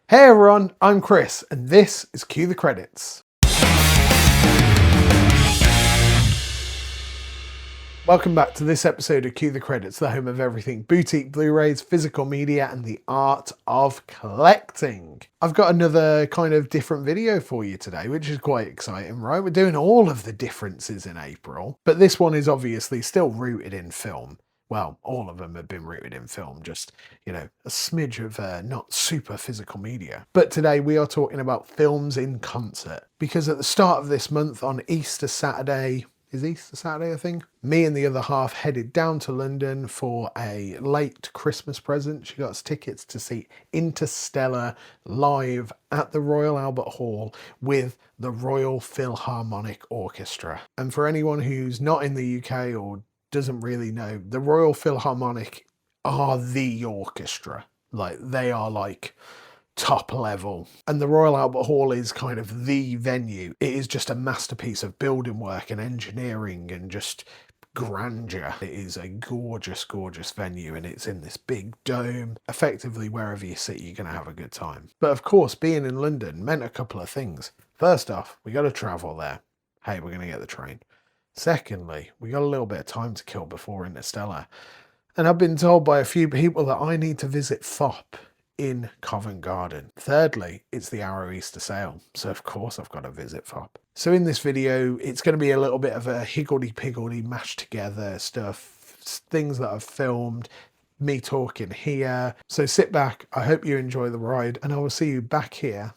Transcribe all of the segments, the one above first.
Hey everyone, I'm Chris, and this is Cue the Credits. Welcome back to this episode of Cue the Credits, the home of everything boutique Blu-rays, physical media, and the art of collecting. I've got another kind of different video for you today, which is quite exciting, right? We're doing all of the differences in April, but this one is obviously still rooted in film. Well, all of them have been rooted in film, just, a smidge of not super physical media. But today we are talking about films in concert, because at the start of this month on Easter Saturday, I think, me and the other half headed down to London for a late Christmas present. She got us tickets to see Interstellar live at the Royal Albert Hall with the Royal Philharmonic Orchestra. And for anyone who's not in the UK or doesn't really know, the Royal Philharmonic are the orchestra. They are top level, and the Royal Albert Hall is kind of the venue. It is just a masterpiece of building work and engineering and just grandeur. It is a gorgeous venue, and it's in this big dome. Effectively, wherever you sit, you're going to have a good time. But of course, being in London meant a couple of things. First off, we got to travel there. Hey, we're going to get the train. Secondly, we got a little bit of time to kill before Interstellar, and I've been told by a few people that I need to visit Fopp in Covent Garden. Thirdly, it's the Arrow Easter sale, so of course I've got to visit Fopp. So in this video, it's going to be a little bit of a higgledy-piggledy mashed together stuff, things that I've filmed, me talking here. So sit back, I hope you enjoy the ride, and I will see you back here.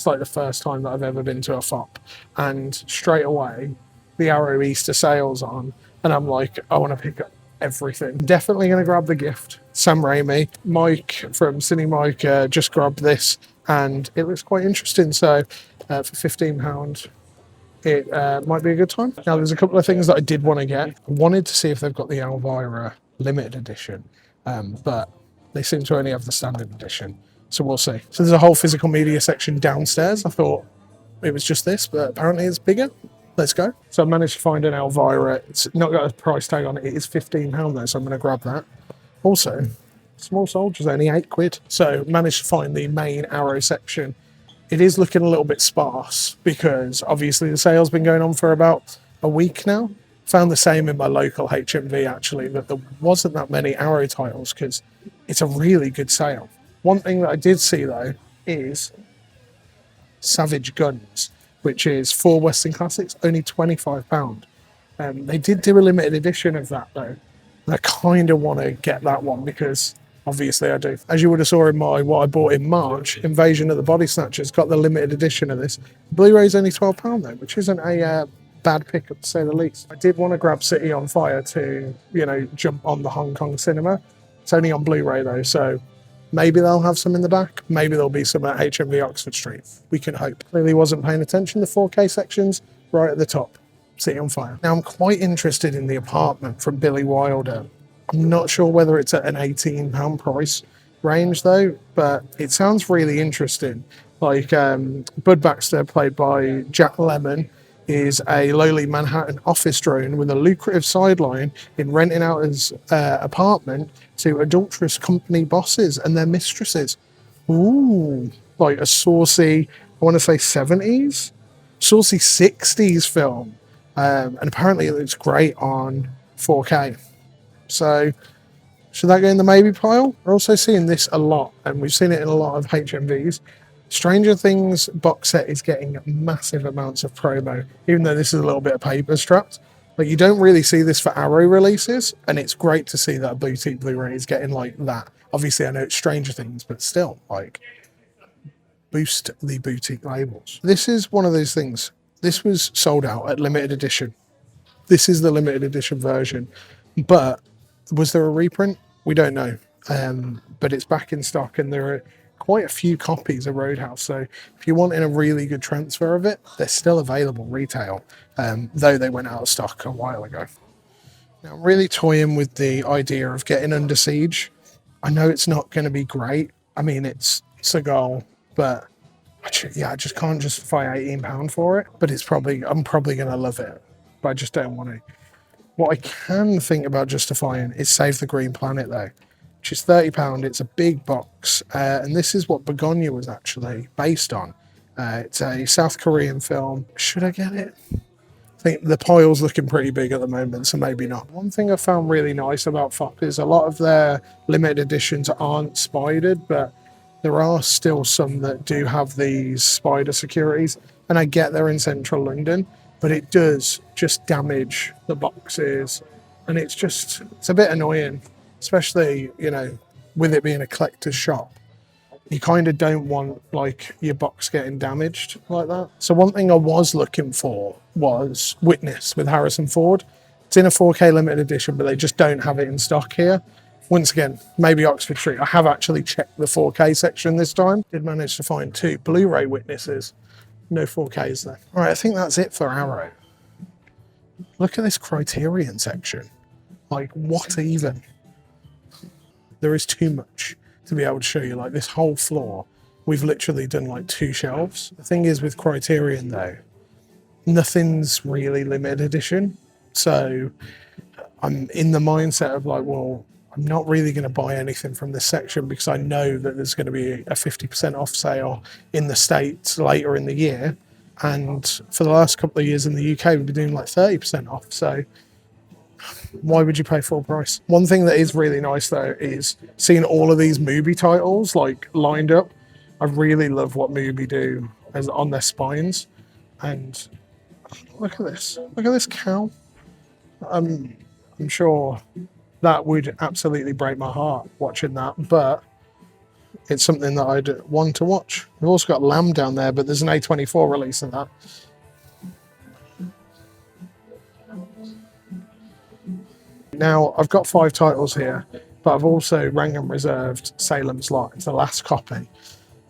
Like the first time that I've ever been to a Fopp, and straight away the Arrow Easter sale's on, and I'm like, I want to pick up everything. Definitely going to grab the gift. Sam Raimi, Mike from Cine Mike just grabbed this, and it looks quite interesting. So for £15, it might be a good time. Now, there's a couple of things that I did want to get. I wanted to see if they've got the Elvira limited edition, but they seem to only have the standard edition. So we'll see. So there's a whole physical media section downstairs. I thought it was just this, but apparently it's bigger. Let's go. So I managed to find an Elvira. It's not got a price tag on it. It is £15 though, so I'm going to grab that. Also, Small Soldiers, only £8. So managed to find the main Arrow section. It is looking a little bit sparse because obviously the sale's been going on for about a week now. Found the same in my local HMV actually, that there wasn't that many Arrow titles because it's a really good sale. One thing that I did see, though, is Savage Guns, which is 4 Western Classics, only £25. They did do a limited edition of that, though. And I kind of want to get that one because, obviously, I do. As you would have saw in what I bought in March, Invasion of the Body Snatchers got the limited edition of this. Blu-ray's only £12, though, which isn't a bad pickup, to say the least. I did want to grab City on Fire to, jump on the Hong Kong cinema. It's only on Blu-ray, though, so maybe they'll have some in the back. Maybe there'll be some at HMV Oxford Street. We can hope. Clearly wasn't paying attention. The 4K section's right at the top. City on Fire. Now, I'm quite interested in The Apartment from Billy Wilder. I'm not sure whether it's at an £18 price range, though, but it sounds really interesting. Bud Baxter, played by Jack Lemmon, is a lowly Manhattan office drone with a lucrative sideline in renting out his apartment to adulterous company bosses and their mistresses. Ooh, like a saucy, I want to say 70s? Saucy 60s film. And apparently it looks great on 4K. So, should that go in the maybe pile? We're also seeing this a lot, and we've seen it in a lot of HMVs. Stranger Things box set is getting massive amounts of promo, even though this is a little bit of paper strapped. You don't really see this for Arrow releases, and it's great to see that a boutique Blu-ray is getting like that. Obviously, I know it's Stranger Things, but still, boost the boutique labels. This is one of those things. This was sold out at limited edition. This is the limited edition version. But was there a reprint? We don't know. But it's back in stock, and there are quite a few copies of Roadhouse. So if you're wanting a really good transfer of it, they're still available retail, though they went out of stock a while ago. Now, I'm really toying with the idea of getting Under Siege. I know it's not going to be great. I mean, it's a goal, but I just can't justify £18 for it. But I'm probably going to love it, but I just don't want to. What I can think about justifying is Save the Green Planet, though, which is £30. It's a big box, and this is what Begonia was actually based on. It's a South Korean film. Should I get it? I think the pile's looking pretty big at the moment, so maybe not. One thing I found really nice about Fopp is a lot of their limited editions aren't spidered, but there are still some that do have these spider securities, and I get they're in central London, but it does just damage the boxes, and it's a bit annoying, especially, with it being a collector's shop. You kind of don't want like your box getting damaged like that. So one thing I was looking for was Witness with Harrison Ford. It's in a 4K limited edition, but they just don't have it in stock here. Once again, maybe Oxford Street. I have actually checked the 4K section this time. Did manage to find 2 Blu-ray Witnesses. No 4Ks there. All right, I think that's it for Arrow. Look at this Criterion section. Like, what even? There is too much to be able to show you. Like, this whole floor, we've literally done like 2 shelves. The thing is with Criterion though, nothing's really limited edition. So I'm in the mindset of like, well, I'm not really going to buy anything from this section because I know that there's going to be a 50% off sale in the States later in the year. And for the last couple of years in the UK, we've been doing like 30% off. So why would you pay full price? One thing that is really nice though is seeing all of these Mubi titles like lined up. I really love what Mubi do as on their spines. And look at this. Look at this cow. I'm sure that would absolutely break my heart watching that, but it's something that I'd want to watch. We've also got Lamb down there, but there's an A24 release of that. Now, I've got 5 titles here, but I've also rang and reserved Salem's Lot. It's the last copy.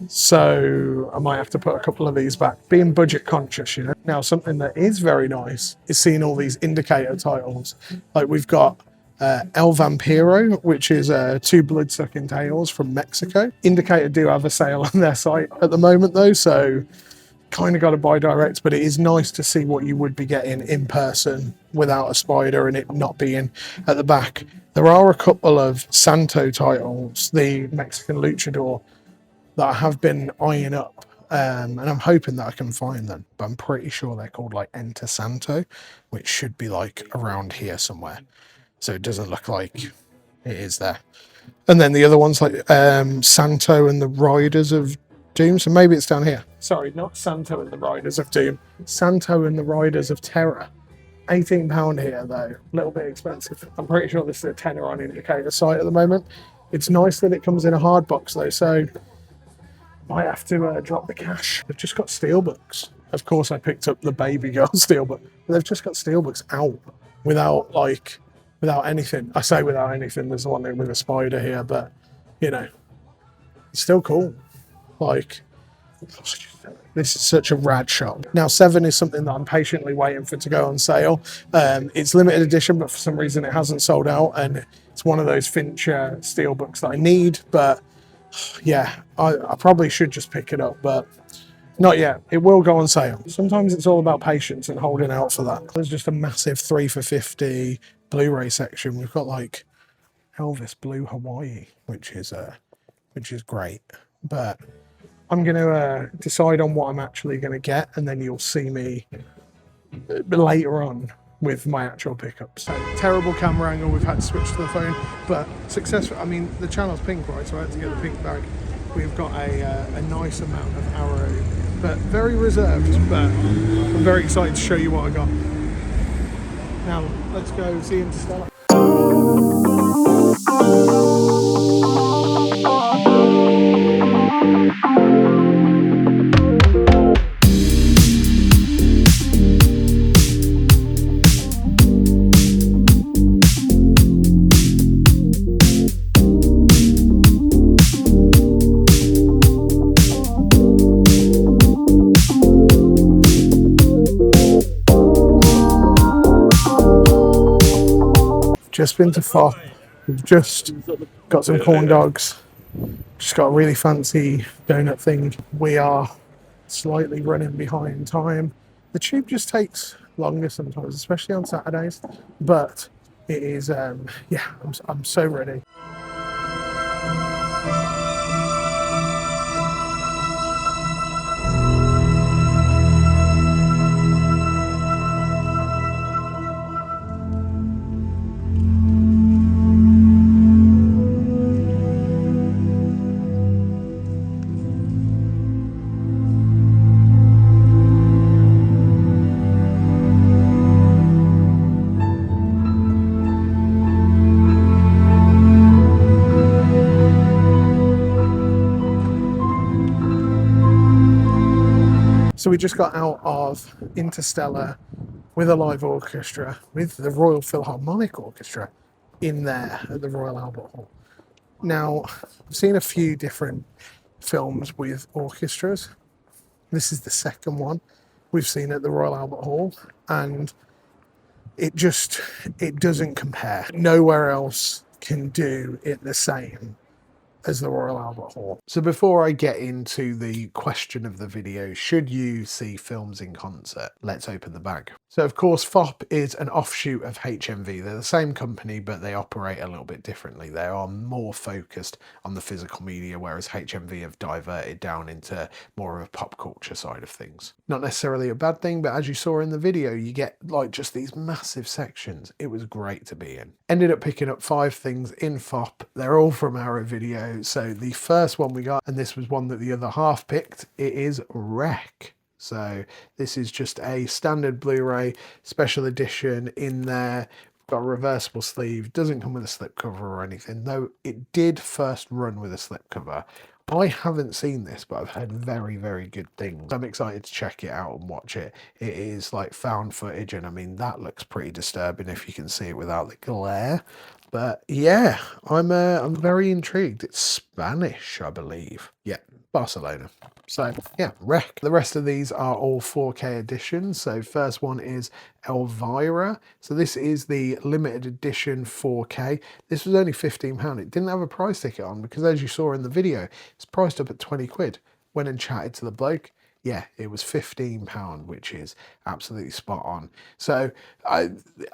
So I might have to put a couple of these back. Being budget conscious, Now, something that is very nice is seeing all these indicator titles. Like we've got El Vampiro, which is 2 blood-sucking tales from Mexico. Indicator do have a sale on their site at the moment though, so kind of got to buy direct, but it is nice to see what you would be getting in person without a spider and it not being at the back. There are a couple of Santo titles, the Mexican luchador, that I have been eyeing up, and I'm hoping that I can find them, but I'm pretty sure they're called like Enter Santo, which should be like around here somewhere. So it doesn't look like it is there. And then the other one's like Santo and the Riders of Doom. So maybe it's down here. Sorry, not Santo and the Riders of Doom. Santo and the Riders of Terror. £18 here though. A little bit expensive. I'm pretty sure this is a tenner on Indicator site at the moment. It's nice that it comes in a hard box though, so might have to drop the cash. They've just got steelbooks. Of course I picked up the Baby Girl steelbook. But they've just got steelbooks out without anything. I say without anything, there's one with a spider here, but it's still cool. Like, this is such a rad shop. Now 7 is something that I'm patiently waiting for to go on sale. It's limited edition, but for some reason it hasn't sold out, and it's one of those Fincher steelbooks that I need, but yeah, I probably should just pick it up, but not yet. It will go on sale. Sometimes it's all about patience and holding out for that. There's just a massive 3 for $50 Blu-ray section. We've got like Elvis Blue Hawaii, which is great. But I'm going to decide on what I'm actually going to get, and then you'll see me later on with my actual pickups. So, terrible camera angle, we've had to switch to the phone, but successful. I mean, the channel's pink, right? So I had to get the pink bag. We've got a nice amount of Arrow, but very reserved, but I'm very excited to show you what I got. Now, let's go see Interstellar. just been to Fopp. We've just got some corn dogs. Just got a really fancy donut thing. We are slightly running behind time. The tube just takes longer sometimes, especially on Saturdays. But it is, yeah, I'm so ready. So we just got out of Interstellar with a live orchestra, with the Royal Philharmonic Orchestra in there at the Royal Albert Hall. Now, I've seen a few different films with orchestras. This is the second one we've seen at the Royal Albert Hall, and it doesn't compare. Nowhere else can do it the same as the Royal Albert Hall. So before I get into the question of the video, should you see films in concert? Let's open the bag. So of course, Fopp is an offshoot of HMV. They're the same company, but they operate a little bit differently. They are more focused on the physical media, whereas HMV have diverted down into more of a pop culture side of things. Not necessarily a bad thing, but as you saw in the video, you get like just these massive sections. It was great to be in. Ended up picking up 5 things in Fopp. They're all from Arrow Video. So the first one we got, and this was one that the other half picked, it is Wreck. So this is just a standard Blu-ray special edition in there. Got a reversible sleeve, doesn't come with a slipcover or anything, though it did first run with a slipcover. I haven't seen this, but I've heard very, very good things. I'm excited to check it out and watch it. It is like found footage, and I mean, that looks pretty disturbing if you can see it without the glare. But yeah, I'm very intrigued. It's Spanish, I believe. Yeah, Barcelona. So yeah, Wreck. The rest of these are all 4K editions. So first one is Elvira. So this is the limited edition 4K. This was only £15. It didn't have a price ticket on because, as you saw in the video, it's priced up at 20 quid. Went and chatted to the bloke. Yeah, it was £15, which is absolutely spot on. So, I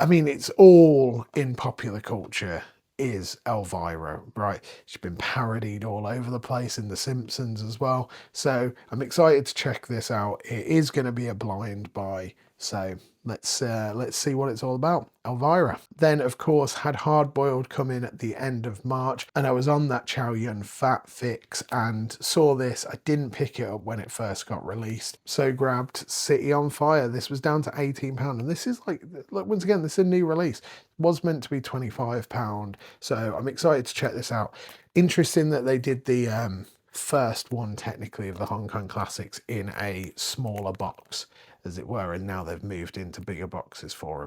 mean, it's all in popular culture is Elvira, right? She's been parodied all over the place in The Simpsons as well. So I'm excited to check this out. It is going to be a blind buy. So let's see what it's all about. Elvira. Then, of course, had Hard Boiled come in at the end of March, and I was on that Chow Yun Fat fix and saw this. I didn't pick it up when it first got released, so grabbed City on Fire. This was down to £18, and this is like, look, once again, this is a new release. It was meant to be £25, so I'm excited to check this out. Interesting that they did the first one, technically, of the Hong Kong classics in a smaller box, as it were, and now they've moved into bigger boxes for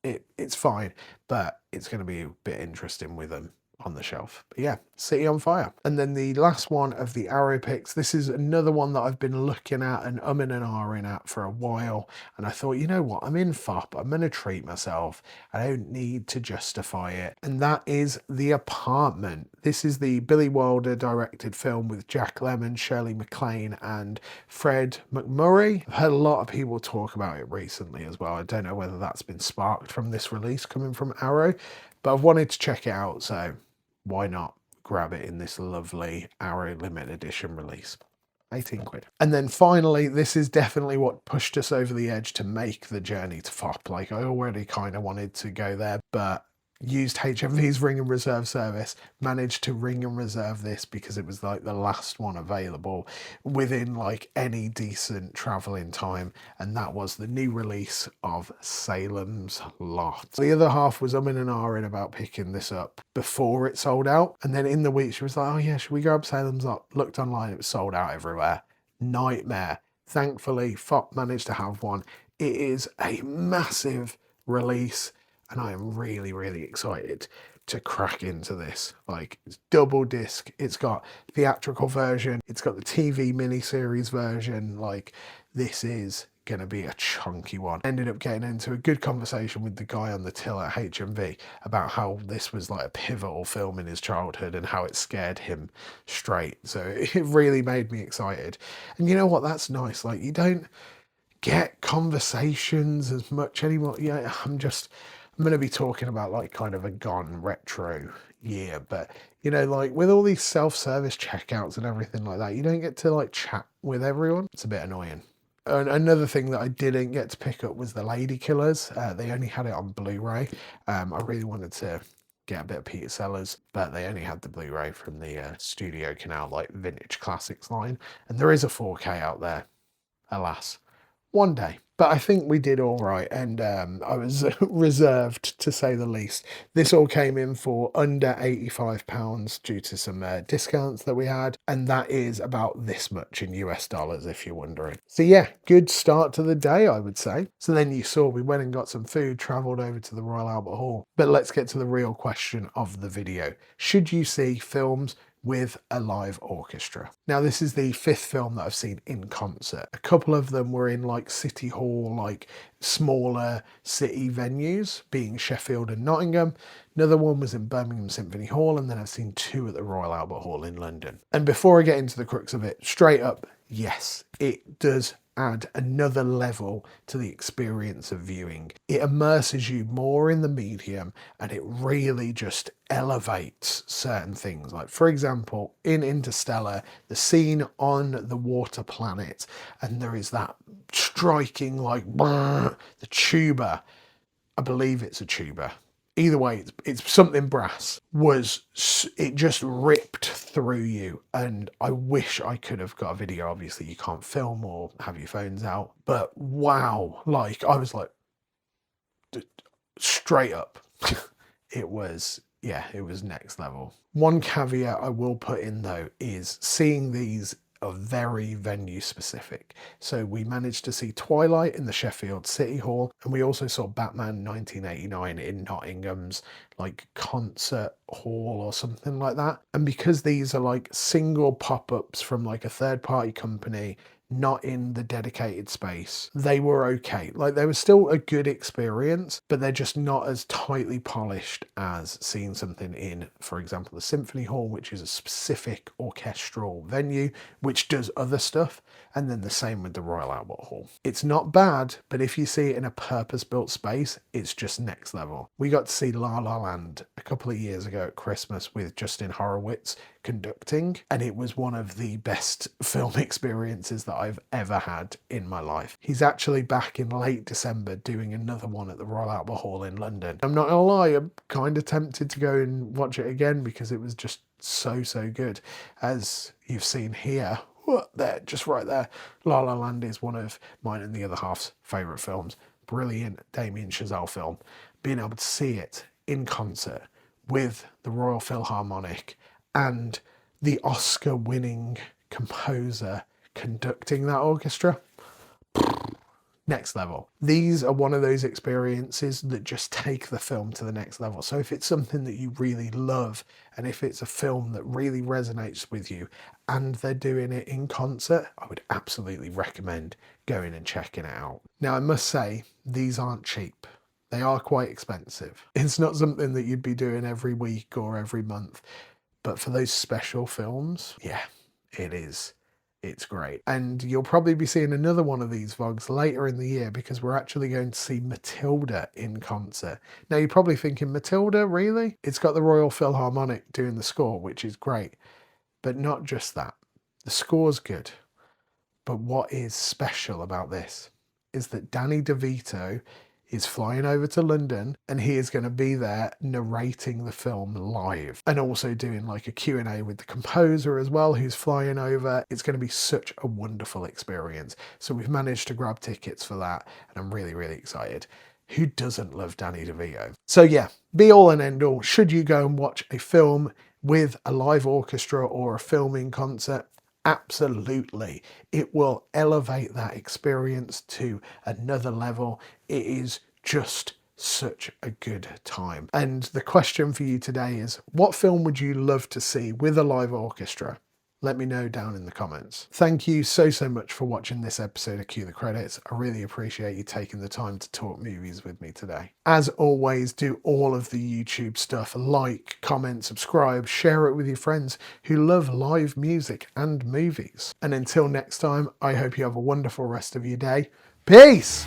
them. It's fine, but it's going to be a bit interesting with them on the shelf. But yeah, City on Fire. And then the last one of the Arrow picks, this is another one that I've been looking at and umming and ahhing at for a while, and I thought, you know what, I'm in Fopp, I'm going to treat myself, I don't need to justify it, and that is The Apartment. This is the Billy Wilder directed film with Jack Lemmon, Shirley MacLaine and Fred McMurray. I've heard a lot of people talk about it recently as well. I don't know whether that's been sparked from this release coming from Arrow, but I've wanted to check it out, so why not grab it in this lovely Arrow limited edition release. 18 quid. And then finally, this is definitely what pushed us over the edge to make the journey to Fopp. Like, I already kind of wanted to go there, but used HMV's ring and reserve service, managed to ring and reserve this because it was like the last one available within like any decent traveling time, and that was the new release of Salem's Lot. The other half was umming and ahhing about picking this up before it sold out, and then in the week she was like, oh yeah, should we grab Salem's Lot? Looked online, it was sold out everywhere. Nightmare. Thankfully, Fopp managed to have one. It is a massive release, and I am really, really excited to crack into this. Like, it's double disc. It's got theatrical version. It's got the TV miniseries version. Like, this is going to be a chunky one. Ended up getting into a good conversation with the guy on the till at HMV about how this was like a pivotal film in his childhood and how it scared him straight. So it really made me excited. And you know what? That's nice. Like, you don't get conversations as much anymore. Yeah, I'm going to be talking about like kind of a gone retro year, but you know, like with all these self-service checkouts and everything like that, you don't get to like chat with everyone. It's a bit annoying. And another thing that I didn't get to pick up was The Lady Killers. They only had it on Blu-ray. I really wanted to get a bit of Peter Sellers, but they only had the Blu-ray from the Studio Canal like Vintage Classics line, and there is a 4K out there, alas. One day. But I think we did all right, and I was reserved, to say the least. This all came in for under £85 due to some discounts that we had, and that is about this much in US dollars, if you're wondering. So yeah, good start to the day, I would say. So then you saw we went and got some food, travelled over to the Royal Albert Hall. But let's get to the real question of the video. Should you see films with a live orchestra? Now, this is the 5th film that I've seen in concert. A couple of them were in like City Hall, like smaller city venues, being Sheffield and Nottingham. Another one was in Birmingham Symphony Hall, and then I've seen 2 at the Royal Albert Hall in London. And before I get into the crux of it, straight up, yes, it does add another level to the experience of viewing. It immerses you more in the medium, and it really just elevates certain things. Like, for example, in Interstellar, the scene on the water planet, and there is that striking, like, the tuba. I believe it's a tuba. Either way, it's something brass. It just ripped through you, and I wish I could have got a video. Obviously, you can't film or have your phones out, but wow, like I was like, straight up, it was next level. One caveat I will put in though is seeing these are very venue specific. So we managed to see Twilight in the Sheffield City Hall, and we also saw Batman 1989 in Nottingham's like concert hall or something like that. And because these are like single pop-ups from like a third party company, not in the dedicated space, they were okay. Like, they were still a good experience, but they're just not as tightly polished as seeing something in, for example, the Symphony Hall, which is a specific orchestral venue which does other stuff, and then the same with the Royal Albert Hall. It's not bad, but if you see it in a purpose-built space, it's just next level. We got to see La La Land a couple of years ago at Christmas with Justin Horowitz conducting, and it was one of the best film experiences that I've ever had in my life. He's actually back in late December doing another one at the Royal Albert Hall in London. I'm not gonna lie, I'm kind of tempted to go and watch it again because it was just so good. As you've seen here, there, just right there, La La Land is one of mine and the other half's favourite films. Brilliant Damien Chazelle film. Being able to see it in concert with the Royal Philharmonic and the Oscar-winning composer conducting that orchestra, next level. These are one of those experiences that just take the film to the next level. So if it's something that you really love, and if it's a film that really resonates with you, and they're doing it in concert, I would absolutely recommend going and checking it out. Now, I must say, these aren't cheap. They are quite expensive. It's not something that you'd be doing every week or every month. But for those special films, yeah, it is. It's great. And you'll probably be seeing another one of these vlogs later in the year because we're actually going to see Matilda in concert. Now, you're probably thinking, Matilda, really? It's got the Royal Philharmonic doing the score, which is great. But not just that. The score's good. But what is special about this is that Danny DeVito is flying over to London, and he is going to be there narrating the film live, and also doing like a Q&A with the composer as well, who's flying over. It's going to be such a wonderful experience. So we've managed to grab tickets for that, and I'm really excited. Who doesn't love Danny DeVito? So yeah, be all and end all. Should you go and watch a film with a live orchestra or a filming concert? Absolutely. It will elevate that experience to another level. It is just such a good time. And the question for you today is, what film would you love to see with a live orchestra? Let me know down in the comments. Thank you so much for watching this episode of Cue the Credits. I really appreciate you taking the time to talk movies with me today. As always, do all of the YouTube stuff. Like, comment, subscribe, share it with your friends who love live music and movies. And until next time, I hope you have a wonderful rest of your day. Peace!